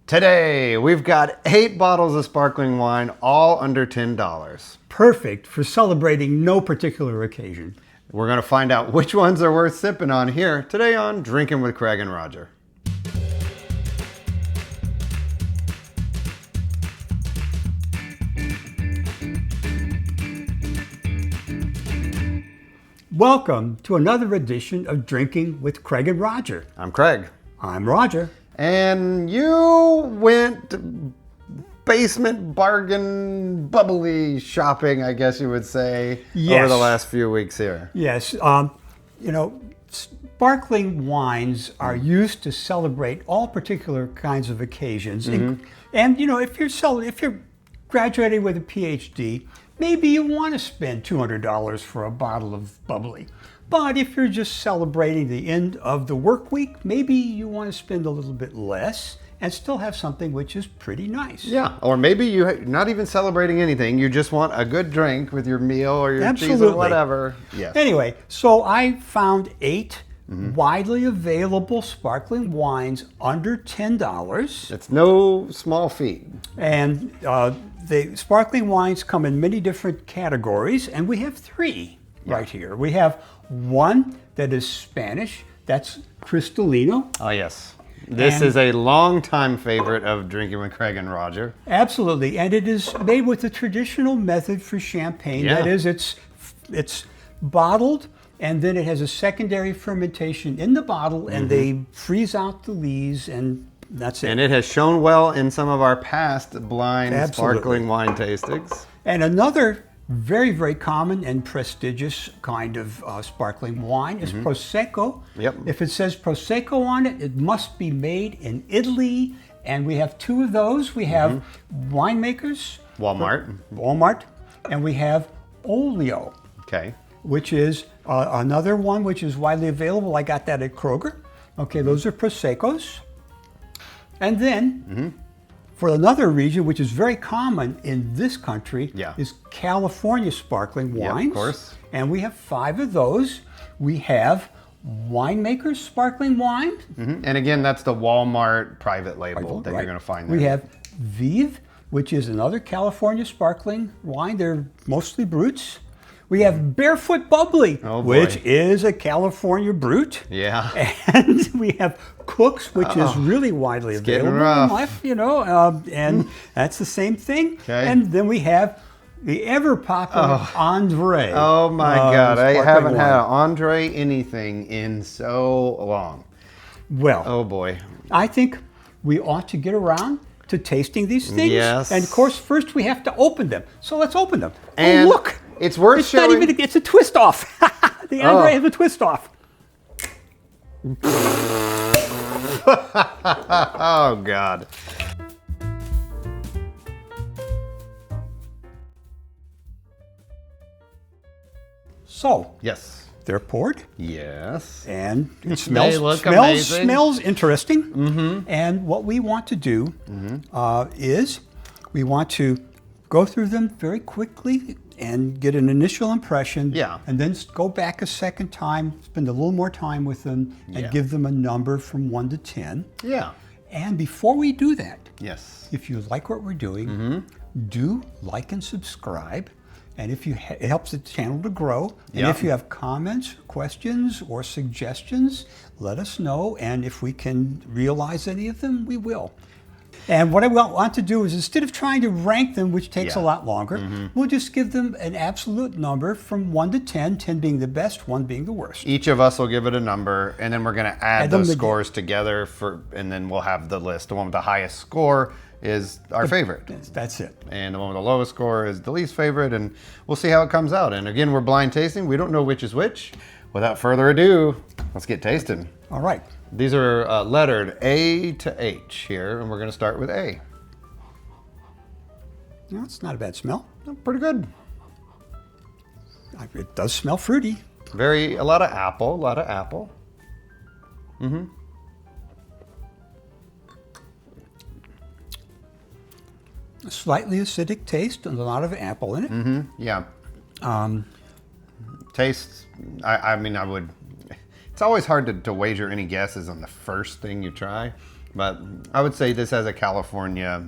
Today, we've got 8 bottles of sparkling wine, all under $10. Perfect for celebrating no particular occasion. We're going to find out which ones are worth sipping on here today on Drinking with Craig and Roger. Welcome to another edition of Drinking with Craig and Roger. I'm Craig. I'm Roger. And you went basement bargain bubbly shopping, I guess you would say, over the last few weeks here. Yes. Sparkling wines are used to celebrate all particular kinds of occasions. And if you're graduating with a PhD, maybe you want to spend $200 for a bottle of bubbly. But if you're just celebrating the end of the work week, maybe you want to spend a little bit less and still have something which is pretty nice. Yeah, or maybe you're not even celebrating anything. You just want a good drink with your meal or your cheese or whatever. Yes. Anyway, so I found 8 widely available sparkling wines under $10. It's no small feat. And the sparkling wines come in many different categories, and we have 3 right here. We have one that is Spanish. That's Cristalino. Oh, yes. This is a long-time favorite of Drinking with Craig and Roger. Absolutely. And it is made with the traditional method for champagne. Yeah. That is, it's bottled, and then it has a secondary fermentation in the bottle, and they freeze out the lees, and that's it. And it has shown well in some of our past blind sparkling wine tastings. And another very, very common and prestigious kind of sparkling wine is Prosecco. Yep. If it says Prosecco on it, it must be made in Italy. And we have 2 of those. We have Winemakers. Walmart. And we have Ogio. Okay. Which is another one which is widely available. I got that at Kroger. Okay, those are Proseccos. And then, for another region, which is very common in this country, is California sparkling wines. Yeah, of course. And we have 5 of those. We have Winemakers sparkling wine. And again, that's the Walmart private label that you're going to find there. We have Viv, which is another California sparkling wine. They're mostly Bruts. We have Barefoot Bubbly, which is a California Brut. Yeah. And we have Cook's, which is really widely available in life, and that's the same thing. Okay. And then we have the ever popular André. Oh my God, I haven't had André anything in so long. Well, oh boy. I think we ought to get around to tasting these things. Yes. And of course, first we have to open them. So let's open them. And oh, look. It's worth it's showing. Not even, it's a twist off. The André has a twist off. Oh, God. So. Yes. They're poured. Yes. And it smells interesting. And what we want to do is we want to go through them very quickly and get an initial impression. Yeah. And then go back a second time, spend a little more time with them, and give them a number from 1 to 10. Yeah. And before we do that, if you like what we're doing, do like and subscribe. And if you it helps the channel to grow. And if you have comments, questions, or suggestions, let us know. And if we can realize any of them, we will. And what I want to do is, instead of trying to rank them, which takes a lot longer, we'll just give them an absolute number from 1 to 10, 10 being the best, 1 being the worst. Each of us will give it a number, and then we're going to add those scores together, and then we'll have the list. The one with the highest score is our favorite. That's it. And the one with the lowest score is the least favorite, and we'll see how it comes out. And again, we're blind tasting. We don't know which is which. Without further ado, let's get tasting. All right. These are lettered A to H here, and we're going to start with A. No, it's not a bad smell. Pretty good. It does smell fruity. A lot of apple. A slightly acidic taste and a lot of apple in it. Yeah. Tastes, I mean, I would, it's always hard to wager any guesses on the first thing you try, But I would say this has a California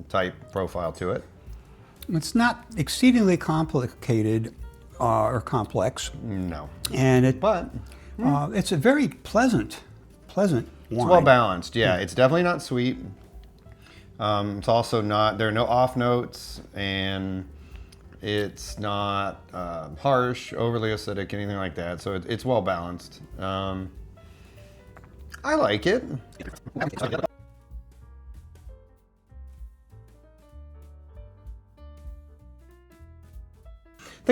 type profile to it. It's not exceedingly complicated or complex. No. And it's a very pleasant wine. It's well balanced. Yeah, it's definitely not sweet. It's also not, there are no off notes, and it's not harsh, overly acidic, anything like that. So it's well balanced. I like it. I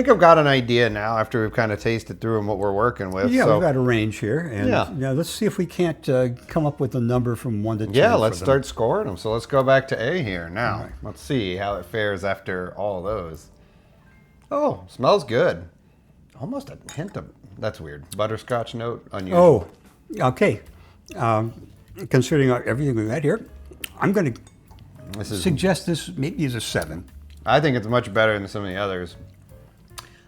think I've got an idea now after we've kind of tasted through and what we're working with. Yeah, so, we've got a range here. And yeah. Let's see if we can't come up with a number from 1 to 10. Yeah, let's start scoring them. So let's go back to A here now. Right. Let's see how it fares after all those. Oh, smells good. Almost a hint of, that's weird, butterscotch note, unusual. Oh, okay. Considering everything we've had here, I'm going to suggest this maybe is a 7. I think it's much better than some of the others.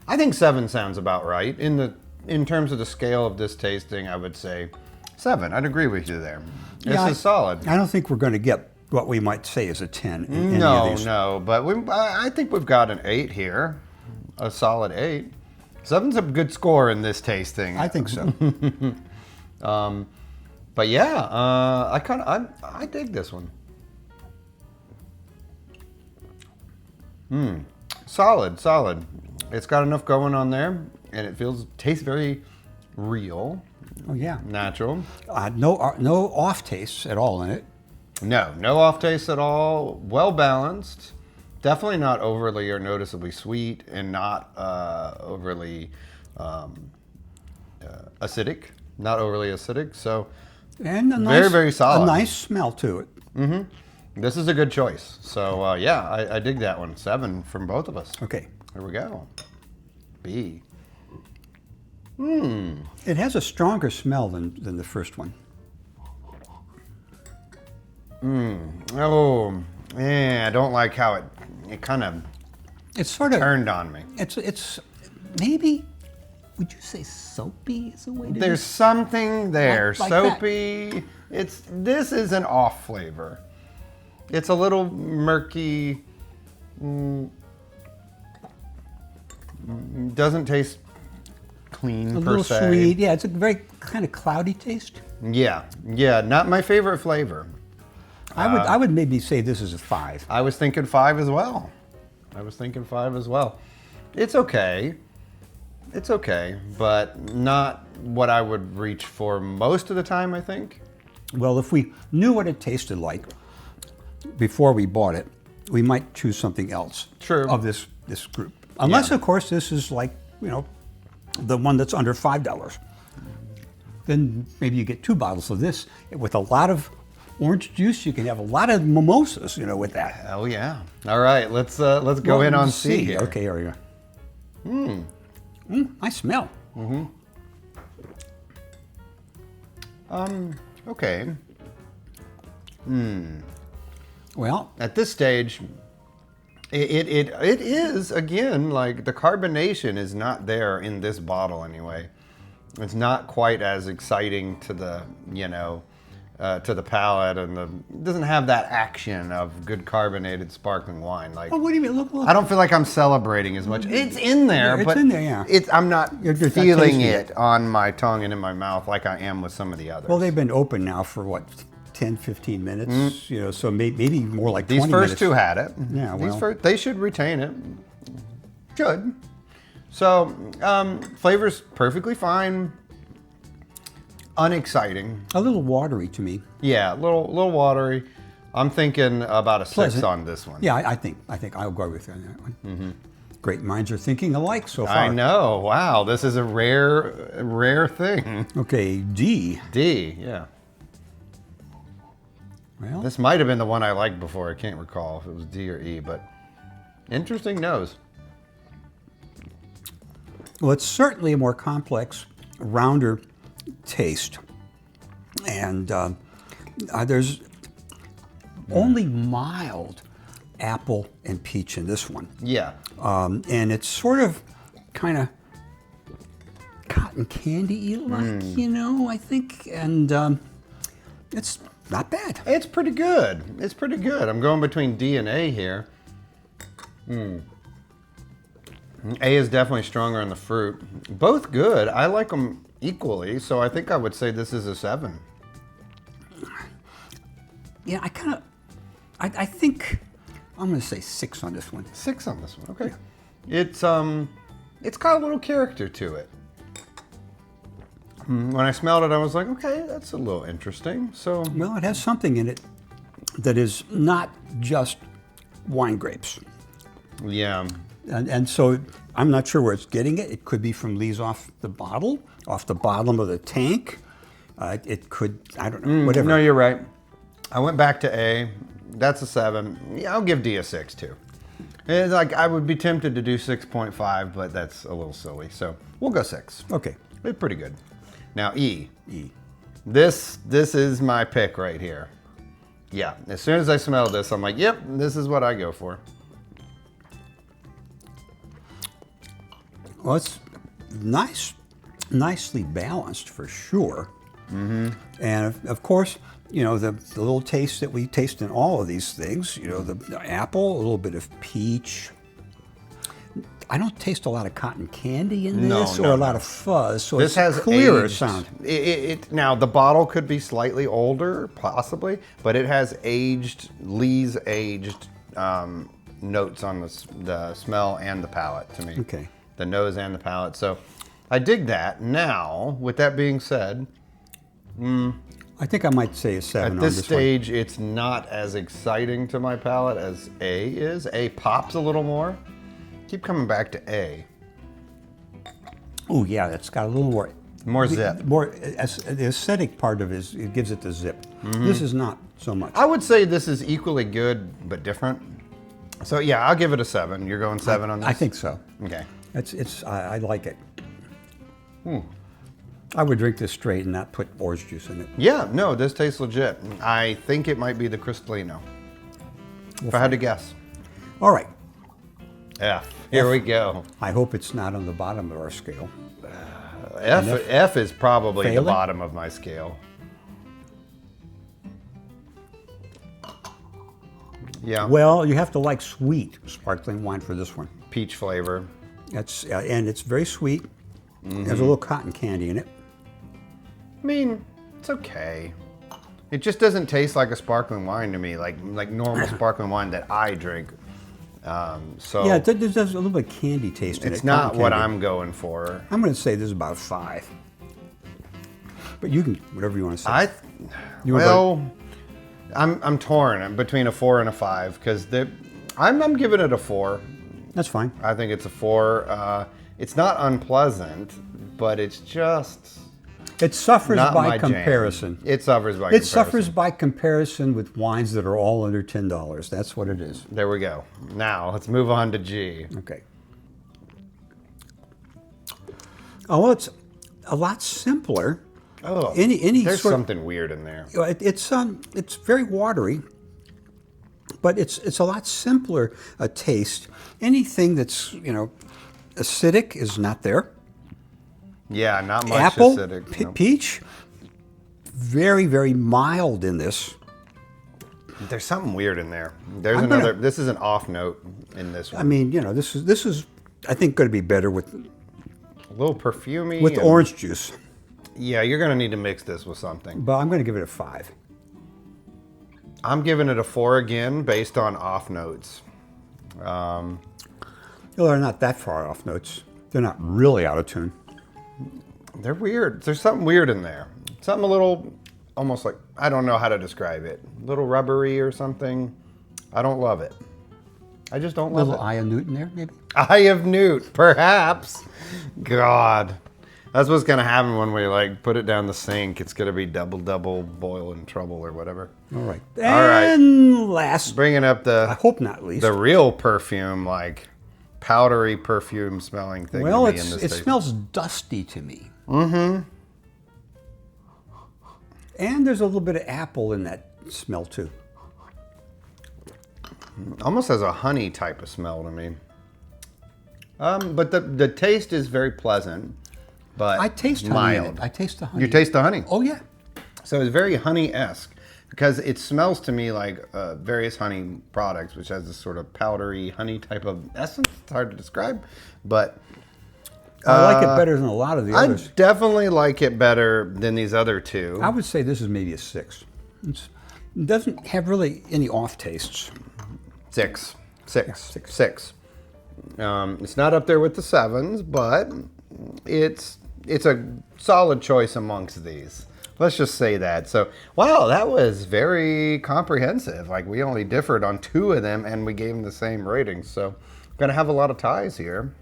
I think 7 sounds about right. In terms of the scale of this tasting, I would say 7. I'd agree with you there. This is solid. I don't think we're going to get what we might say is a 10 in any No, of these. no, but I think we've got an 8 here, a solid 8. 7's a good score in this tasting. I think so. But yeah, I dig this one. Solid, solid. It's got enough going on there, and it tastes very real. Oh yeah, natural. No off tastes at all in it. No off tastes at all. Well balanced. Definitely not overly or noticeably sweet, and not overly acidic. Not overly acidic. So, and very solid. A nice smell to it. Mm-hmm. This is a good choice. So yeah, I dig that one. 7 from both of us. Okay. Here we go. B. It has a stronger smell than the first one. Oh, yeah, I don't like how it kind of turned on me. It's maybe, would you say soapy is a way to There's something there, like soapy. This is an off flavor. It's a little murky. Doesn't taste clean per se. A little sweet. Yeah, it's a very kind of cloudy taste. Yeah, not my favorite flavor. I would maybe say this is a 5. I was thinking 5 as well. It's okay. It's okay, but not what I would reach for most of the time, I think. Well, if we knew what it tasted like before we bought it, we might choose something else. True. Of this group. Unless, of course, this is like, the one that's under $5. Then maybe you get 2 bottles of this. With a lot of orange juice, you can have a lot of mimosas, with that. Hell yeah. All right, let's go in on C here. Okay, here we go. Nice smell. Okay. Well, at this stage, it is, again, like the carbonation is not there in this bottle anyway. It's not quite as exciting to the, to the palate, and it doesn't have that action of good carbonated sparkling wine. Like, what do you mean? Look. I don't feel like I'm celebrating as much. It's in there, but it's in there, yeah. I'm not feeling it on my tongue and in my mouth like I am with some of the others. Well, they've been open now for what, 10, 15 minutes, so maybe more like 20 minutes. These first 2 had it. Yeah, well. They should retain it. Should. So, flavor's perfectly fine. Unexciting. A little watery to me. Yeah, a little watery. I'm thinking about a 6 on this one. Yeah, I think I'll go with you on that one. Great minds are thinking alike so far. I know. Wow, this is a rare thing. Okay, D. D, yeah. Well, this might have been the one I liked before. I can't recall if it was D or E, but interesting nose. Well, it's certainly a more complex, rounder taste. And there's only mild apple and peach in this one. Yeah. And it's sort of kind of cotton candy-y like, I think. And it's not bad. It's pretty good. It's pretty good. I'm going between D and A here. A is definitely stronger in the fruit. Both good. I like them equally, so I think I would say this is a 7. Yeah, I think I'm going to say 6 on this one. 6 on this one. Okay. Yeah. It's got a little character to it. When I smelled it, I was like, okay, that's a little interesting. So, well, it has something in it that is not just wine grapes. Yeah. And so I'm not sure where it's getting it. It could be from lees off the bottle, off the bottom of the tank. It could, I don't know, whatever. No, you're right. I went back to A. That's a 7. Yeah, I'll give D a 6 too. It's like I would be tempted to do 6.5, but that's a little silly. So we'll go 6. Okay. It's pretty good. Now E. E. This is my pick right here. Yeah. As soon as I smelled this, I'm like, yep, this is what I go for. Well, it's nice, nicely balanced for sure. And of course, you know, the little taste that we taste in all of these things, you know, the apple, a little bit of peach. I don't taste a lot of cotton candy in this or a lot of fuzz, so this it's has clearer aged. sound. Now, the bottle could be slightly older, possibly, but it has aged, Lee's aged notes on the smell and the palate to me. Okay. The nose and the palate. So I dig that. Now, with that being said, I think I might say a 7 at on this this stage, it's not as exciting to my palate as A is. A pops a little more. Keep coming back to A. Oh yeah, it's got a little more zip. The aesthetic part of it gives it the zip. This is not so much. I would say this is equally good, but different. So yeah, I'll give it a 7. You're going 7 on this? I think so. Okay. I like it. I would drink this straight and not put orange juice in it. Yeah, no, this tastes legit. I think it might be the Cristalino. If I had to guess. All right. F. Here we go. I hope it's not on the bottom of our scale. F is probably failing? the bottom of my scale. Yeah. Well, you have to like sweet sparkling wine for this one. Peach flavor. And it's very sweet. There's a little cotton candy in it. I mean, it's okay. It just doesn't taste like a sparkling wine to me, like normal sparkling wine that I drink. So Yeah, there's a little bit of candy taste in it. it's not cotton what candy. I'm going for. I'm going to say this is about 5. But you can, whatever you want to say. I'm torn. I'm between a 4 and a 5 because I'm giving it a 4. That's fine. I think it's a 4. It's not unpleasant, but it's just It suffers not by my jam. comparison. It suffers by It comparison. suffers by comparison with wines that are all under $10. That's what it is. There we go. Now let's move on to G. Okay. Oh, well, it's a lot simpler. Oh, Any there's sort of- something weird in there. It's very watery, but it's a lot simpler a taste. Anything that's acidic is not there. Yeah, not much Apple, acidic. no. peach, very very mild in this. There's something weird in there. There's I'm another. gonna- This is an off note in this I one. mean, this is I think going to be better with A little perfumey. and- orange juice, Yeah, you're gonna need to mix this with something. but I'm going to give it a 5. I'm giving it a 4 again, based on off notes. Well, they're not that far off notes. They're not really out of tune. They're weird. There's something weird in there. Something a little, almost like, I don't know how to describe it. A little rubbery or something. I don't love it. I just don't A love little it. eye of Newton there, maybe. Eye of Newt, perhaps. God. That's what's going to happen when we put it down the sink. It's going to be double boil in trouble or whatever. All right. All right. And last, Bringing up I hope not least. the real perfume, powdery perfume smelling thing. Well, to me in this it taste. smells dusty to me. Mm-hmm. And there's a little bit of apple in that smell too. Almost has a honey type of smell to me. But the taste is very pleasant, but I taste honey mild. in it. I taste the honey. You taste the honey? Oh yeah. So it's very honey-esque. because it smells to me like various honey products, which has this sort of powdery honey type of essence. It's hard to describe, but I like it better than a lot of the I others. definitely like it better than these other two. I would say this is maybe a 6. It doesn't have really any off tastes. Six. Yeah, It's not up there with the 7s, but it's a solid choice amongst these. Let's just say that. So, wow, that was very comprehensive. Like, we only differed on 2 of them, and we gave them the same ratings. So, we're going to have a lot of ties here.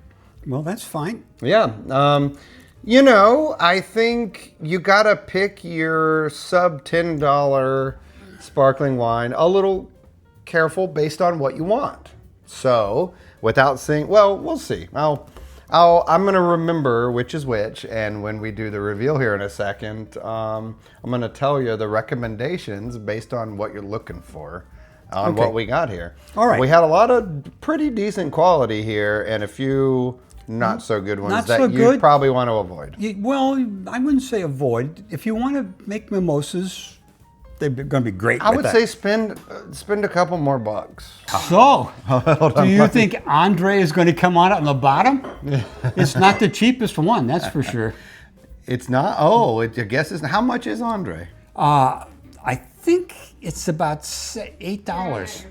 Well, that's fine. Yeah. I think you got to pick your sub $10 sparkling wine a little careful based on what you want. So, without saying, well, we'll see. I'm going to remember which is which, and when we do the reveal here in a second, I'm going to tell you the recommendations based on what you're looking for on what we got here. All right. We had a lot of pretty decent quality here and a few not so good ones that you probably want to avoid. Well, I wouldn't say avoid. If you want to make mimosas, they're going to be great. I would say spend a couple more bucks. So, do you think André is going to come on the bottom? It's not the cheapest one, that's for sure. It's not? Oh, I guess it's. How much is André? I think it's about $8.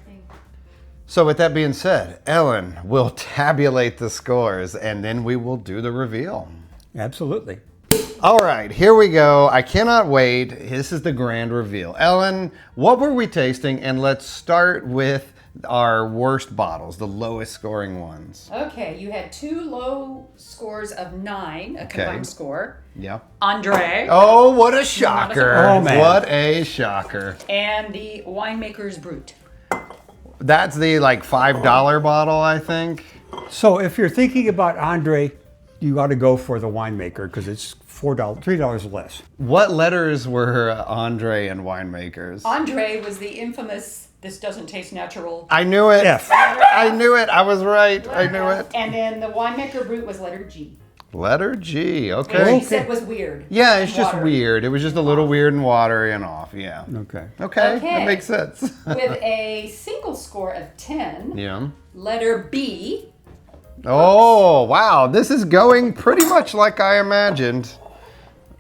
So with that being said, Ellen will tabulate the scores and then we will do the reveal. Absolutely. All right, here we go. I cannot wait. This is the grand reveal. Ellen, what were we tasting? And let's start with our worst bottles, the lowest scoring ones. Okay, you had 2 low scores of 9, a combined score. Yeah. André. Oh, what a shocker. Oh, man. What a shocker. And the Winemakers Brut. That's the like $5 bottle, I think. So if you're thinking about André, you ought to go for the Winemaker because it's $3 less. What letters were André and Winemakers? André was the infamous, this doesn't taste natural. I knew it. F. I knew it. I was right. I knew it. And then the Winemaker Brut was letter G. Letter G. Okay. Which he said was weird. Yeah, it's just Watery. weird. It was just a little weird and watery and off. Yeah. Okay. Okay. That makes sense. With a single score of 10, Yeah. letter B. Oh, wow. This is going pretty much like I imagined.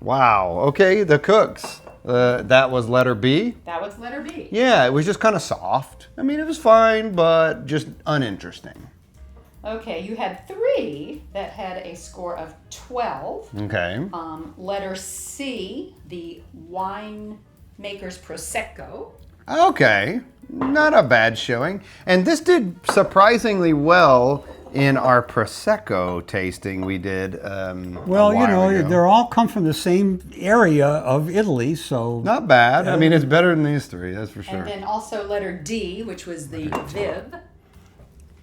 Wow. Okay, the Cooks. That was letter B. That was letter B. Yeah, it was just kind of soft. I mean, it was fine, but just uninteresting. Okay, you had 3 that had a score of 12. Okay. Letter C, the Winemakers Prosecco. Okay. Not a bad showing. And this did surprisingly well in our Prosecco tasting we did. Well, a while ago. they're all come from the same area of Italy, so Not bad. I mean, it's better than these 3, that's for sure. And then also letter D, which was the Viv.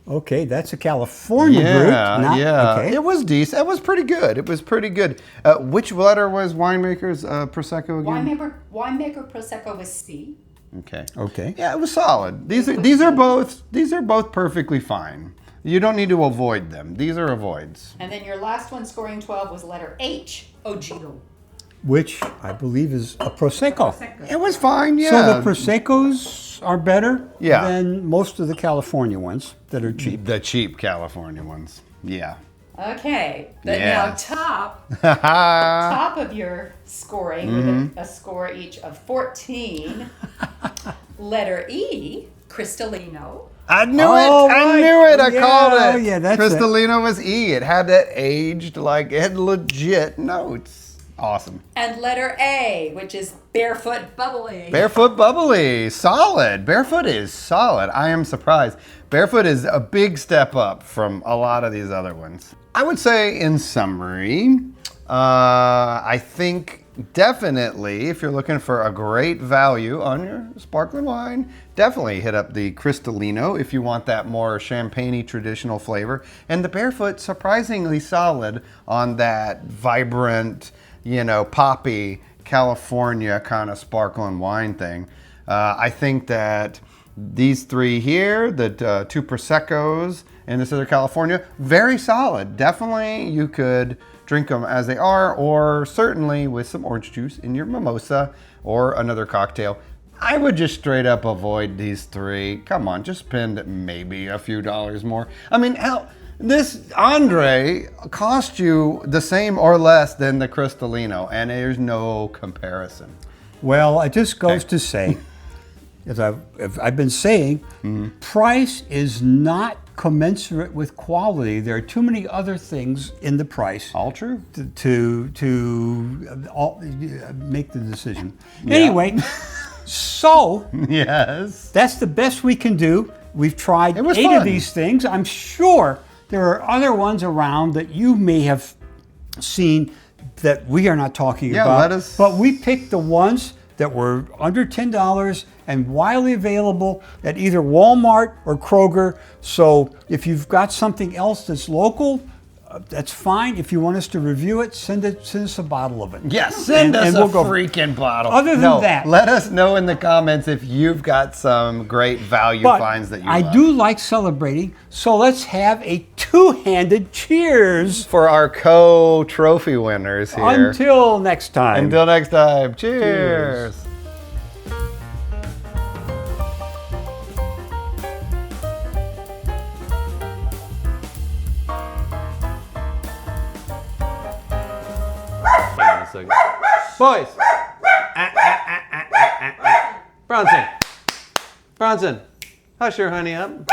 okay, that's a California Brut. Yeah. Okay. It was decent. It was pretty good. It was pretty good. Which letter was Winemakers Prosecco again? Winemaker Prosecco was C. Okay. Okay. Yeah, it was solid. These are both perfectly fine. You don't need to avoid them. These are avoids. And then your last one scoring 12 was letter H, Ogio. Which I believe is a Prosecco. It was fine, yeah. So the Proseccos are better Yeah. than most of the California ones that are cheap. The cheap California ones. Yeah. Okay, but Yeah. now top of your scoring with a score each of 14. Letter E, Cristalino. I knew Oh, it. I right. knew it. I Yeah, called it. oh, yeah, that's it. Cristalino was E. It had that aged, like, it had legit notes. Awesome. And letter A, which is Barefoot Bubbly. Barefoot Bubbly. Solid. Barefoot is solid. I am surprised. Barefoot is a big step up from a lot of these other ones. I would say, in summary, I think definitely, if you're looking for a great value on your sparkling wine, definitely hit up the Cristalino if you want that more champagne-y traditional flavor. And the Barefoot, surprisingly solid on that vibrant, poppy California kind of sparkling wine thing. I think that these 3 here, the 2 Proseccos and this other California, very solid. Definitely you could drink them as they are, or certainly with some orange juice in your mimosa or another cocktail. I would just straight up avoid these three. Come on, just spend maybe a few dollars more. I mean, hell, this André cost you the same or less than the Cristalino, and there's no comparison. Well, it just goes to say, as I've been saying, price is not commensurate with quality. There are too many other things in the price. All true. To make the decision. Anyway, so yes, that's the best we can do. We've tried 8 fun. of these things. I'm sure there are other ones around that you may have seen that we are not talking about. Let us... But we picked the ones that were under $10 and widely available at either Walmart or Kroger. So if you've got something else that's local, that's fine. If you want us to review it, send us a bottle of it. Yes, send us we'll a freaking bottle. Other than that, let us know in the comments if you've got some great value finds that you love. I do like celebrating, so let's have a two-handed cheers for our co-trophy winners here. Until next time. Until next time. Cheers. Boys! Bronson! Bronson! Hush your honey up.